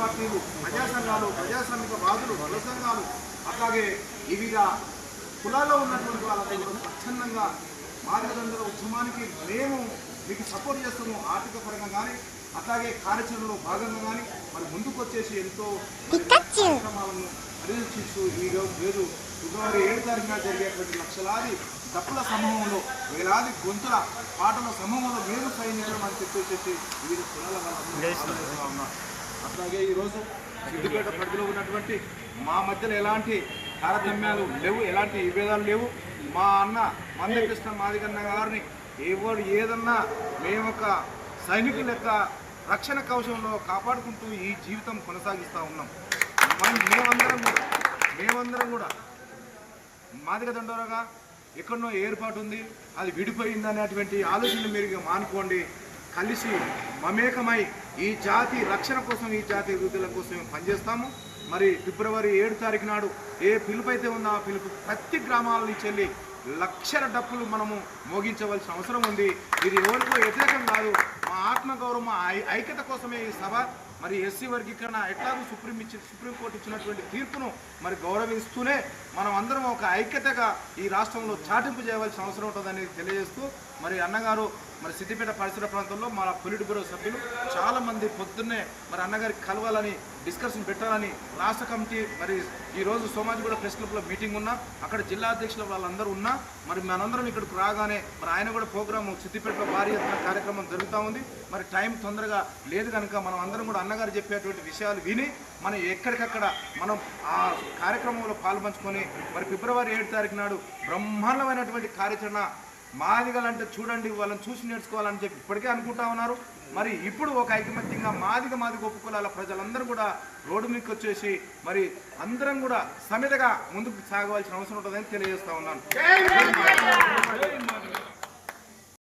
పార్టీలు, ప్రజా సంఘాలు, ప్రజాస్వామిక వాదులు, కుల సంఘాలు, అట్లాగే వివిధ కులాల్లో ఉన్నటువంటి వాళ్ళతో కూడా స్వచ్ఛందంగా మాదిగదండల ఉద్యమానికి మేము మీకు సపోర్ట్ చేస్తాము. ఆర్థిక పరంగా కానీ అట్లాగే కార్యాచరణలో భాగంగా కానీ మరి ముందుకు వచ్చేసి ఎంతో కార్యక్రమాలను పర్యవేక్షిస్తూ ఈరోజు ఫిబ్రవరి 7 తారీఖున జరిగేటువంటి లక్షలాది డప్పుల సమూహంలో, వేలాది గొంతుల పాటల సమూహంలో మేము సైనికులు అని చెప్పేసి వివిధ కులాల వాళ్ళు ఉన్నారు. అట్లాగే ఈరోజు సిద్దిపేట పరిధిలో ఉన్నటువంటి మా మధ్యలో ఎలాంటి తారతమ్యాలు లేవు, ఎలాంటి విభేదాలు లేవు. మా అన్న మందకృష్ణ మాదిగన్న గారిని ఎవరు ఏదన్నా మేము ఒక సైనికుల యొక్క రక్షణ కవచంలో కాపాడుకుంటూ ఈ జీవితం కొనసాగిస్తూ ఉన్నాం. మేమందరం కూడా మాదిగ దండోరగా ఎక్కడనో ఏర్పాటు ఉంది, అది విడిపోయింది అనేటువంటి ఆలోచన మీరు మానుకోండి. కలిసి మమేకమై ఈ జాతి రక్షణ కోసం, ఈ జాతి వృద్ధుల కోసం పనిచేస్తాము. మరి ఫిబ్రవరి 7 తారీఖు నాడు ఏ పిలుపు అయితే ఉందో ఆ పిలుపు ప్రతి గ్రామాల నుంచి వెళ్ళి లక్షల డప్పులు మనము మోగించవలసిన అవసరం ఉంది. ఇది ఎవరికో వ్యతిరేకం కాదు, మా ఆత్మగౌరవం, మా ఐక్యత కోసమే ఈ సభ. మరి ఎస్సీ వర్గీకరణ ఎట్లాగూ సుప్రీంకోర్టు ఇచ్చినటువంటి తీర్పును మరి గౌరవిస్తూనే మనం అందరం ఒక ఐక్యతగా ఈ రాష్ట్రంలో చాటింపు చేయవలసిన అవసరం ఉంటుందని తెలియజేస్తూ, మరి అన్నగారు మరి సిద్దిపేట పరిసర ప్రాంతంలో మన పొలిట్ బ్యూరో సభ్యులు చాలామంది పొద్దున్నే మరి అన్నగారికి కలవాలని, డిస్కషన్ పెట్టాలని రాష్ట్ర కమిటీ మరి ఈరోజు సోమాజిగూడ ప్రెస్ క్లబ్లో మీటింగ్ ఉన్నా, అక్కడ జిల్లా అధ్యక్షులు వాళ్ళందరూ ఉన్నా, మరి మనందరం ఇక్కడికి రాగానే మరి ఆయన కూడా ప్రోగ్రాము సిద్దిపేటలో భారీ ఎత్తున కార్యక్రమం జరుగుతూ ఉంది. మరి టైం తొందరగా లేదు కనుక మనం అందరం కూడా అన్నగారు చెప్పేటువంటి విషయాలు విని మనం ఎక్కడికక్కడ మనం ఆ కార్యక్రమంలో పాల్పంచుకొని మరి ఫిబ్రవరి 7 తారీఖు నాడు బ్రహ్మాండమైనటువంటి కార్యాచరణ మాదిగలంటే చూడండి వాళ్ళని చూసి నేర్చుకోవాలని చెప్పి ఇప్పటికే అనుకుంటా ఉన్నారు. మరి ఇప్పుడు ఒక ఐకమత్యంగా మాదిగ ఉపకులాల ప్రజలందరూ కూడా రోడ్డు మీదకి వచ్చేసి మరి అందరం కూడా సమితగా ముందుకు సాగవలసిన అవసరం ఉంటుందని తెలియజేస్తా ఉన్నాను.